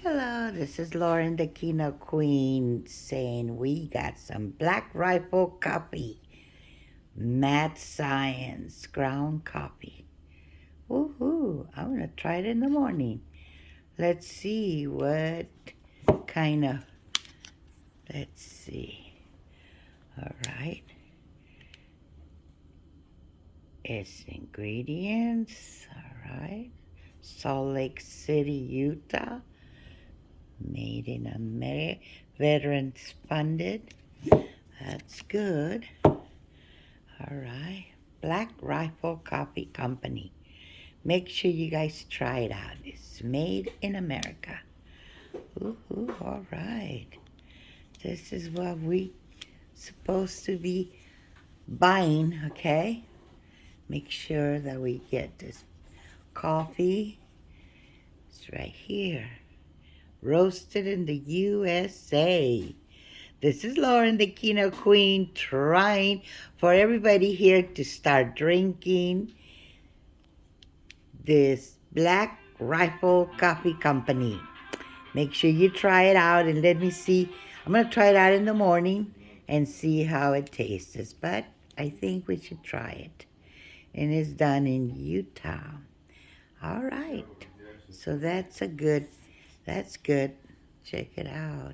Hello, this is Lauren the Kino Queen saying we got some Black Rifle coffee. Mad Science ground coffee. Woohoo! I'm gonna try it in the morning. Let's see what kind of. Let's see. All right. Its ingredients. All right. Salt Lake City, Utah. Made in America. Veterans funded. That's good. All right. Black Rifle Coffee Company. Make sure you guys try it out. It's made in America. Ooh, all right. This is what we supposed to be buying, okay? Make sure that we get this coffee. It's right here. Roasted in the USA. This is Lauren, the Kino Queen, trying for everybody here to start drinking this Black Rifle Coffee Company. Make sure you try it out and let me see. I'm going to try it out in the morning and see how it tastes. But I think we should try it. And it's done in Utah. All right. So that's good. Check it out.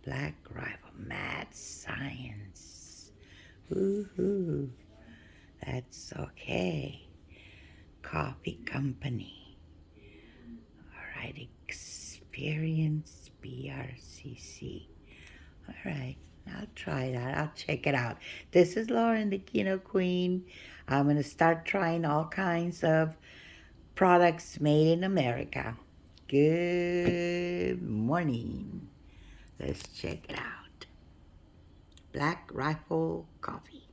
Black Rifle Mad Science. Woohoo. That's okay. Coffee Company. All right, Experience BRCC. All right, I'll try that. I'll check it out. This is Lauren, the Kino Queen. I'm going to start trying all kinds of products made in America. Good morning. Let's check it out. Black Rifle Coffee.